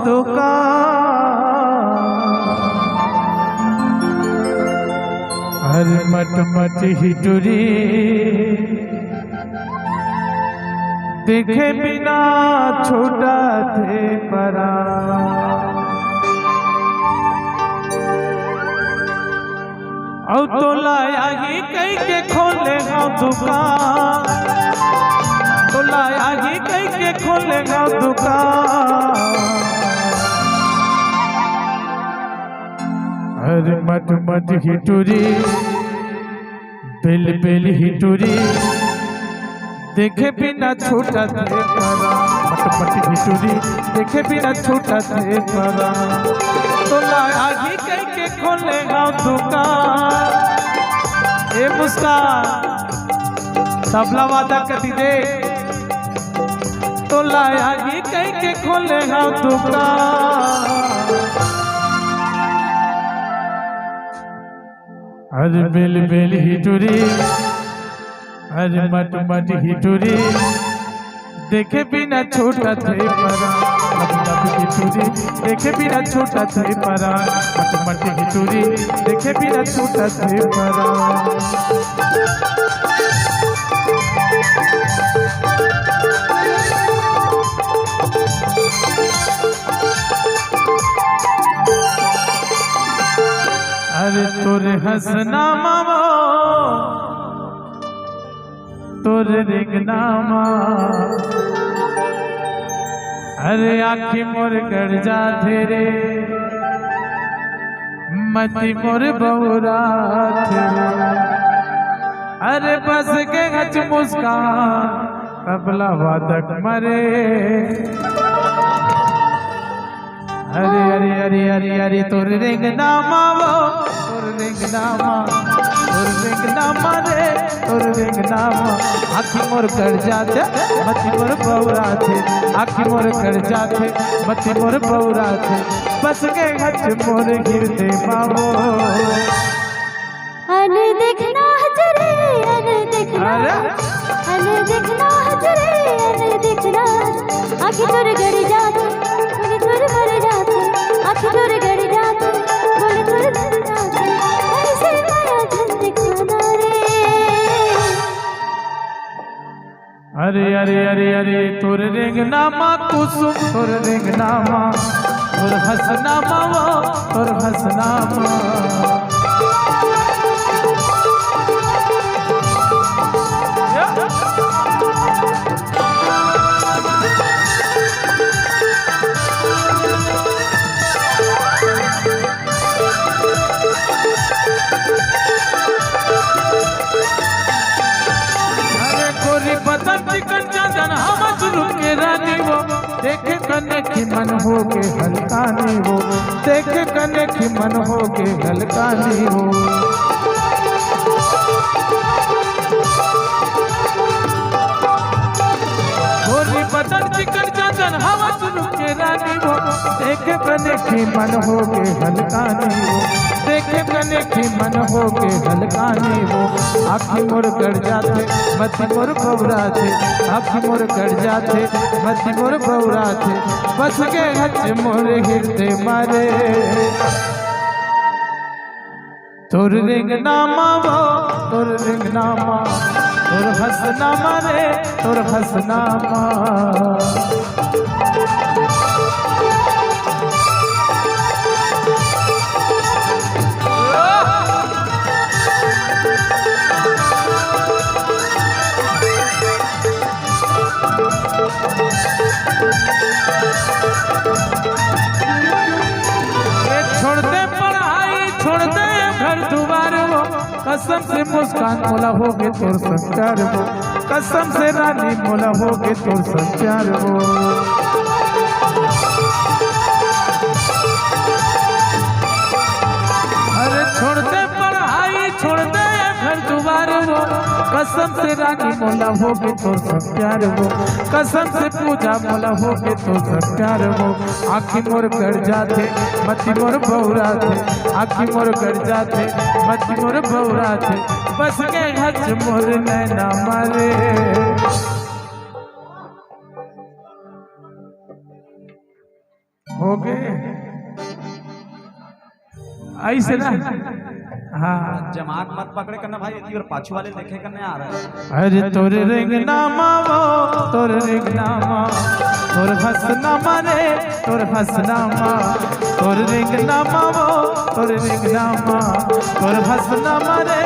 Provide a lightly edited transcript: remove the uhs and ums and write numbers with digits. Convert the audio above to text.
दुकान हर मट मट हिटुरी देखे बिना छोटा थे परा और तो लाया ही कहीं के खोलेगा दुकान तो लाया ही कहीं के खोलेगा दुकान हर मट मट हिटुरी बिल बिल हिटुरी देखे बिना छोटा थे परा मट मट हिटुरी देखे बिना छोटा थे परा तो लाया ही कहीं के खोलेगा दुकान ए मुस्कान तबला वादा करती दे तो लाया ही कहीं के खोलेगा दुकान हर बेल बेल हिटुरी हर मट मट हिटुरी देखे बिना छोटा थे परा मट मट हिटुरी देखे बिना छोटा थे परा मट मट हिटुरी देखे बिना छोटा थे परा अरे तोरे हंसना मामा तोरे रिंगनामा अरे आखी मोर गड़ जा रे मती मोर बौरा अरे बस के हच मुस्कान तबला वादक मरे अरे अरे अरे अरे अरे तोर रिंगनामा वो तोर रिंगनामा रे तोर रिंगनामा आखी मोर कर जाते मती मोर बौरा थे आखी मोर कर जाते मती मोर बौरा थे बस के हच मोर गिरते मावो अने देखना हजरे अने देखना हजरे अने देखना आखी तोर गड़ जाते बोले तोर मर जाते आखी तोर गड़ जाते बोले तोर मर जाते ऐसे माया धन दिखाना रे अरे अरे अरे अरे तोर रिंगनामा कुसुम तोर रिंगनामा तोर हसनामा वो तोर हसनामा देखे कने की मन हो के हल्कानी हो देखे कने की मन हो के हल्कानी हो गोरी बदन चिकन चादर हवा सुनु के रानी हो देखे कने की मन हो के हल्कानी हो देखे कने की मन हो के हल्कानी हो आखी मोर गड़ जाते मती मोर बौरा थे आखी मोर गड़ जाते मती मोर बौरा थे बस के हच मोर गिरते मारे तोर रिंगनामा वो तोर रिंगनामा तोर हसनामा रे तोर हसनामा छोड़ते पढ़ाई छोड़ते घर दुआर वो कसम से मुस्कान मोला होगे तोर संस्कार वो कसम से रानी मोला होगे तोर संस्कार वो अरे छोड़ते पढ़ाई छोड़ते घर दुआर वो कसम से रानी मोला होगे तोर संस्कार वो कसम से पूजा मोला होगे तोर संस्कार वो आखी मोर कर जाते मती मोर बौरा थे आखी मोर कर जाते मती मोर बौरा थे बस के हच मोर नैना मारे हो गए ऐसे ना। हाँ जमात मत पकड़े करना भाई, इतनी और पाछू वाले देखे करने आ रहे हैं। अरे तोर रिंग नामा वो तोर रिंग नामा तोर हसनामा रे तोर हसनामा तोर रिंग नामा वो तोर रिंग नामा तोर हसनामा रे।